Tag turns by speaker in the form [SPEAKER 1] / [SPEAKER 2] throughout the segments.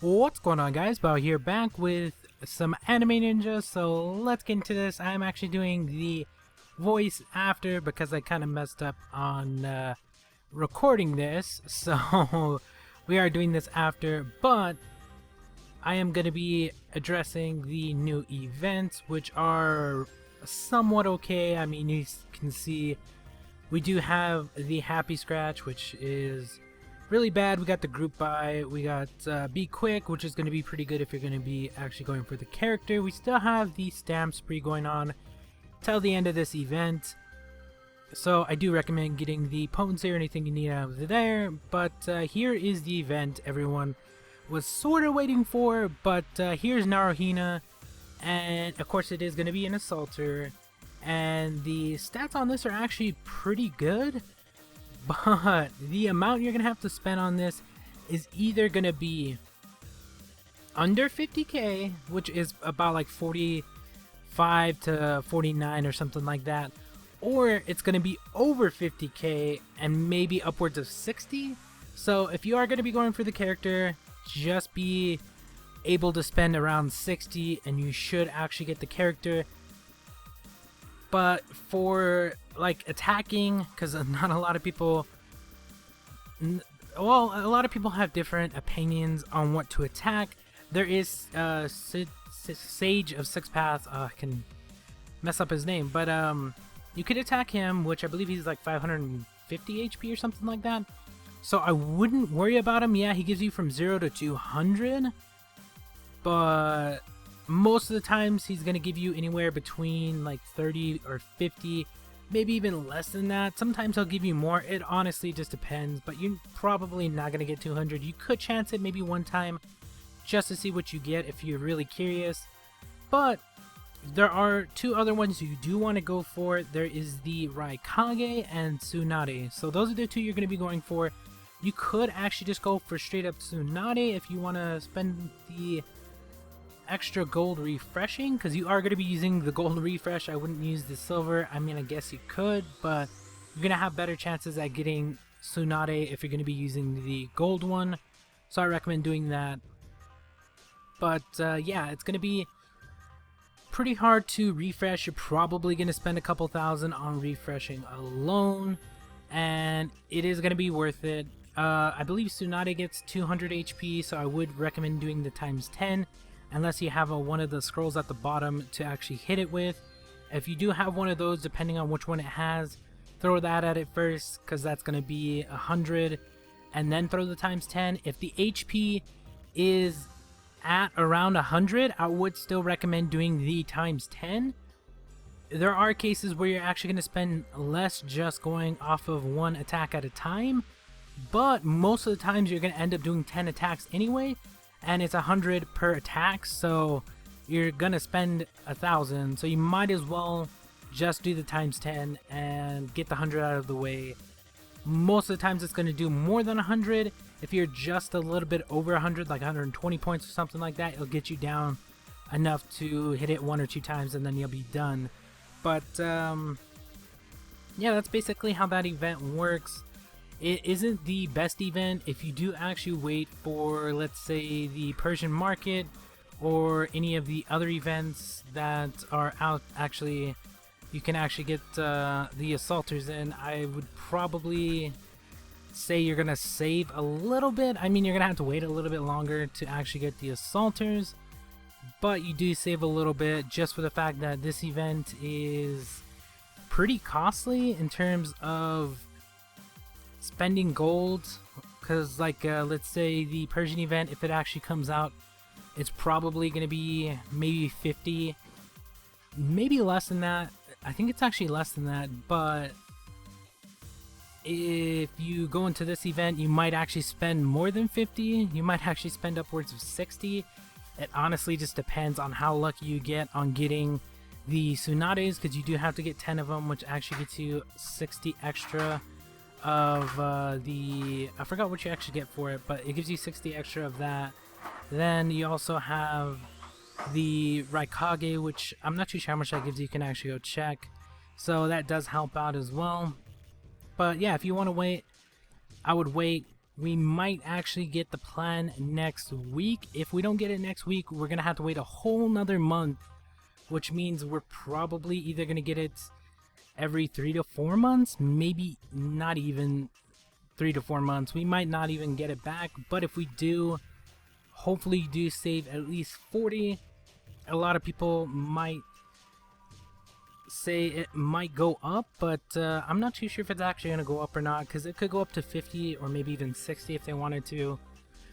[SPEAKER 1] What's going on, guys? Bao here, back with some Anime Ninja. So let's get into this. I'm actually doing the voice after because I kind of messed up on recording this. So we are doing this after, but I am going to be addressing the new events, which are somewhat okay. I mean, you can see we do have the Happy Scratch, which is really bad. We got the group buy, we got Be Quick, which is going to be pretty good if you're going to be actually going for the character. We still have the stamp spree going on till the end of this event, so I do recommend getting the potency or anything you need out of there. But here is the event everyone was sort of waiting for. But here's Narina, and of course it is going to be an assaulter, and the stats on this are actually pretty good. But the amount you're going to have to spend on this is either going to be under 50k, which is about like 45 to 49 or something like that, or it's going to be over 50k and maybe upwards of 60. So if you are going to be going for the character, just be able to spend around 60 and you should actually get the character. But for like attacking, because not a lot of people, well, a lot of people have different opinions on what to attack. There is Sage of Six Paths. I can mess up his name, but you could attack him, which I believe he's like 550 HP or something like that. So I wouldn't worry about him. Yeah, he gives you from 0 to 200, but most of the times he's going to give you anywhere between like 30 or 50, maybe even less than that. Sometimes he'll give you more. It honestly just depends, but you're probably not going to get 200. You could chance it maybe one time just to see what you get if you're really curious. But there are two other ones you do want to go for. There is the Raikage and Tsunade. So those are the two you're going to be going for. You could actually just go for straight up Tsunade if you want to spend the extra gold refreshing, because you are going to be using the gold refresh. I wouldn't use the silver. I mean, I guess you could, but you're going to have better chances at getting Tsunade if you're going to be using the gold one. So I recommend doing that. But yeah, it's going to be pretty hard to refresh. You're probably going to spend a couple thousand on refreshing alone, and it is going to be worth it. I believe Tsunade gets 200 HP, so I would recommend doing the times 10. Unless you have one of the scrolls at the bottom to actually hit it with. If you do have one of those, depending on which one it has, throw that at it first, because that's going to be 100, and then throw the times 10. If the HP is at around 100, I would still recommend doing the times 10. There are cases where you're actually going to spend less just going off of one attack at a time, but most of the times you're going to end up doing 10 attacks anyway. And it's 100 per attack, so you're gonna spend 1,000, so you might as well just do the times 10 and get the 100 out of the way. Most of the times it's gonna do more than 100. If you're just a little bit over 100, like 120 points or something like that, it'll get you down enough to hit it one or two times and then you'll be done. But yeah, that's basically how that event works. It isn't the best event. If you do actually wait for, let's say, the Persian market or any of the other events that are out, actually you can actually get the assaulters in, I would probably say you're gonna save a little bit. I mean, you're gonna have to wait a little bit longer to actually get the assaulters, but you do save a little bit just for the fact that this event is pretty costly in terms of spending gold, because like let's say the Persian event, if it actually comes out, it's probably going to be maybe 50, maybe less than that. I think it's actually less than that, but if you go into this event, you might actually spend more than 50. You might actually spend upwards of 60. It honestly just depends on how lucky you get on getting the Tsunades, because you do have to get 10 of them, which actually gets you 60 extra of the, I forgot what you actually get for it, but it gives you 60 extra of that. Then you also have the Raikage, which I'm not too sure how much that gives you. You can actually go check, so that does help out as well. But yeah, if you want to wait, I would wait. we might actually get the plan next week. If we don't get it next week, we're gonna have to wait a whole nother month, which means we're probably either gonna get it every 3 to 4 months, maybe not even 3 to 4 months. We might not even get it back, but if we do, hopefully you do save at least 40. A lot of people might say it might go up, but I'm not too sure if it's actually going to go up or not, because it could go up to 50 or maybe even 60 if they wanted to.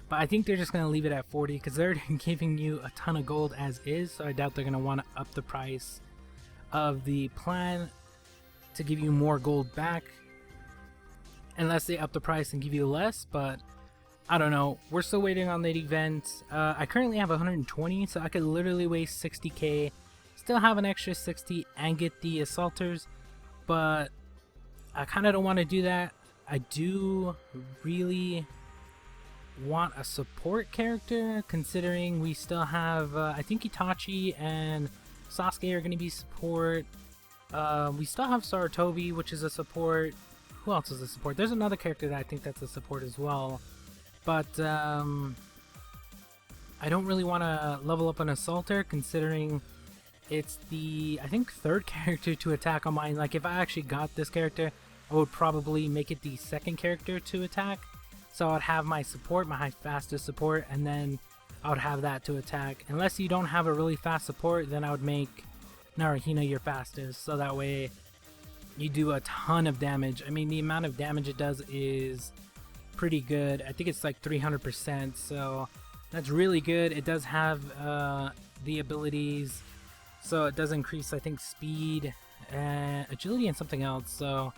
[SPEAKER 1] But I think they're just going to leave it at 40 because they're giving you a ton of gold as is, so I doubt they're going to want to up the price of the plan to give you more gold back, unless they up the price and give you less. But I don't know, we're still waiting on that event. I currently have 120, so I could literally waste 60k, still have an extra 60 and get the assaulters, but I kind of don't want to do that. I do really want a support character, considering we still have I think Itachi and Sasuke are going to be support. We still have Sarutobi, which is a support. Who else is a support? There's another character that I think that's a support as well, but I don't really want to level up an assaulter, considering it's the, I think, third character to attack on mine. Like, if I actually got this character, I would probably make it the second character to attack. So I'd have my support, my fastest support, and then I would have that to attack. Unless you don't have a really fast support, then I would make Narina your fastest, so that way you do a ton of damage. I mean, the amount of damage it does is pretty good. I think it's like 300%, so that's really good. It does have the abilities, so it does increase, I think, speed, agility, and something else. So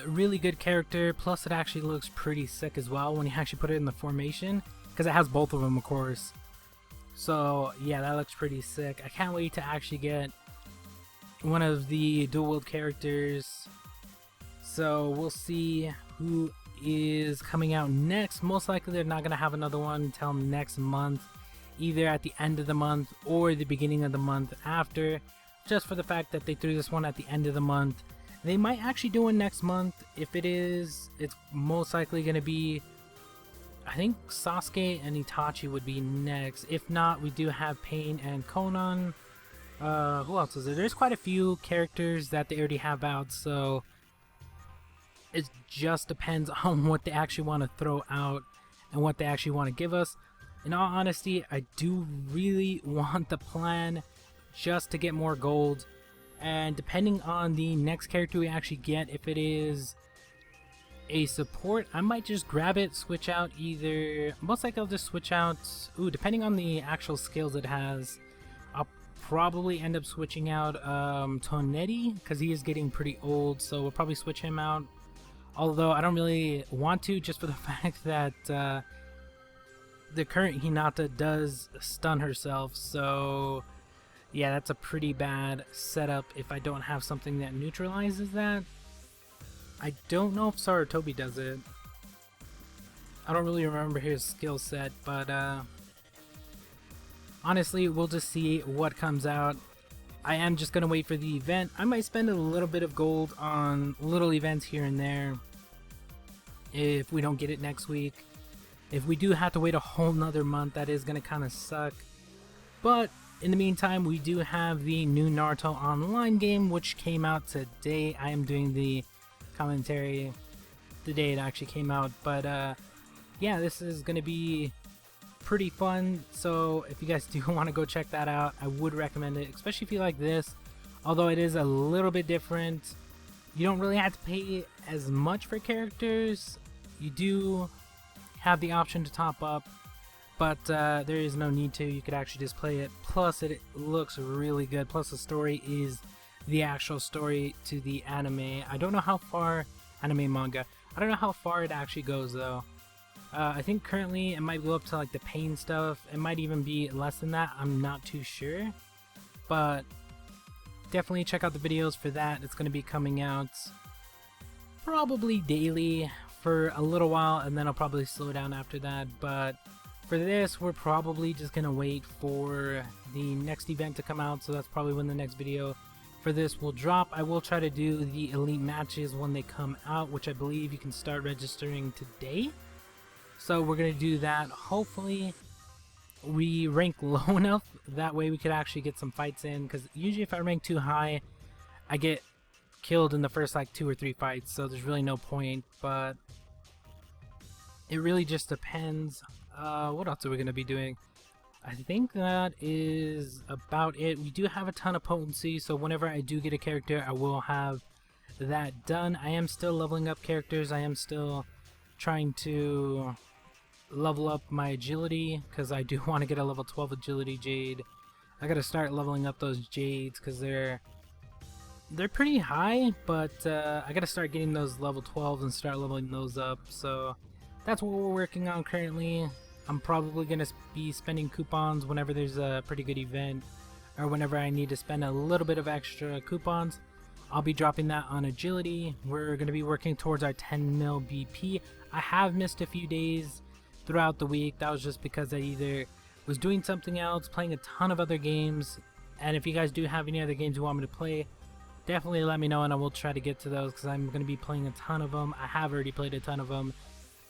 [SPEAKER 1] a really good character, plus it actually looks pretty sick as well when you actually put it in the formation, because it has both of them, of course. So yeah, that looks pretty sick. I can't wait to actually get one of the dual wield characters. So we'll see who is coming out next. Most likely they're not going to have another one until next month, either at the end of the month or the beginning of the month after, just for the fact that they threw this one at the end of the month. They might actually do one next month. If it is, it's most likely going to be, I think, Sasuke and Itachi would be next. If not, we do have Pain and Conan. Who else is there? There's quite a few characters that they already have out, so it just depends on what they actually want to throw out and what they actually want to give us. In all honesty, I do really want the plan just to get more gold, and depending on the next character we actually get, if it is a support, I might just grab it, switch out either, most likely I'll just switch out, depending on the actual skills it has, I'll probably end up switching out Tsunade, because he is getting pretty old, so we'll probably switch him out. Although I don't really want to, just for the fact that the current Hinata does stun herself, so yeah, that's a pretty bad setup if I don't have something that neutralizes that. I don't know if Sarutobi does it. I don't really remember his skill set, but honestly, we'll just see what comes out. I am just gonna wait for the event. I might spend a little bit of gold on little events here and there if we don't get it next week. If we do have to wait a whole nother month, that is gonna kind of suck. But in the meantime, we do have the new Naruto Online game, which came out today. I am doing the commentary the day it actually came out, but yeah, this is gonna be pretty fun. So if you guys do want to go check that out, I would recommend it, especially if you like this. Although it is a little bit different, you don't really have to pay as much for characters. You do have the option to top up, but there is no need to. You could actually just play it. Plus it looks really good, plus the story is the actual story to the anime. I don't know how far, anime manga, I don't know how far it actually goes though. I think currently it might go up to like the pain stuff. It might even be less than that, I'm not too sure, but definitely check out the videos for that. It's going to be coming out probably daily for a little while, and then I'll probably slow down after that. But for this, we're probably just going to wait for the next event to come out, so that's probably when the next video for this will drop. I will try to do the elite matches when they come out, which I believe you can start registering today. So we're going to do that. Hopefully we rank low enough, that way we could actually get some fights in, because usually if I rank too high, I get killed in the first like 2 or 3 fights, so there's really no point. But it really just depends. What else are we going to be doing? I think that is about it. We do have a ton of potency, so whenever I do get a character, I will have that done. I am still leveling up characters. I am still trying to level up my agility, because I do want to get a level 12 agility jade. I gotta start leveling up those jades because they're pretty high, but I gotta start getting those level 12s and start leveling those up. So that's what we're working on currently. I'm probably gonna be spending coupons whenever there's a pretty good event, or whenever I need to spend a little bit of extra coupons. I'll be dropping that on agility. We're gonna be working towards our 10 mil BP. I have missed a few days throughout the week. That was just because I either was doing something else, playing a ton of other games. And if you guys do have any other games you want me to play, definitely let me know and I will try to get to those, because I'm going to be playing a ton of them. I have already played a ton of them.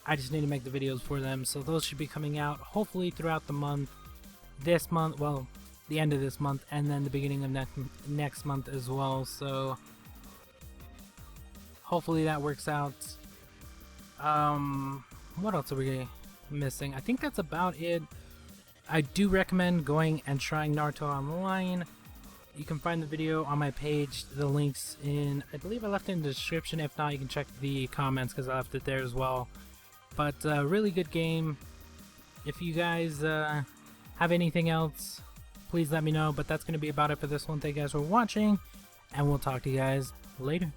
[SPEAKER 1] I just need to make the videos for them. So those should be coming out hopefully throughout the month. This month, well, the end of this month, and then the beginning of next month as well. So hopefully that works out. What else are we missing? I think that's about it. I do recommend going and trying Naruto Online. You can find the video on my page. The links in, I believe I left it in the description. If not, you can check the comments because I left it there as well. But really good game. If you guys have anything else, please let me know. But that's going to be about it for this one. Thank you guys for watching, and we'll talk to you guys later.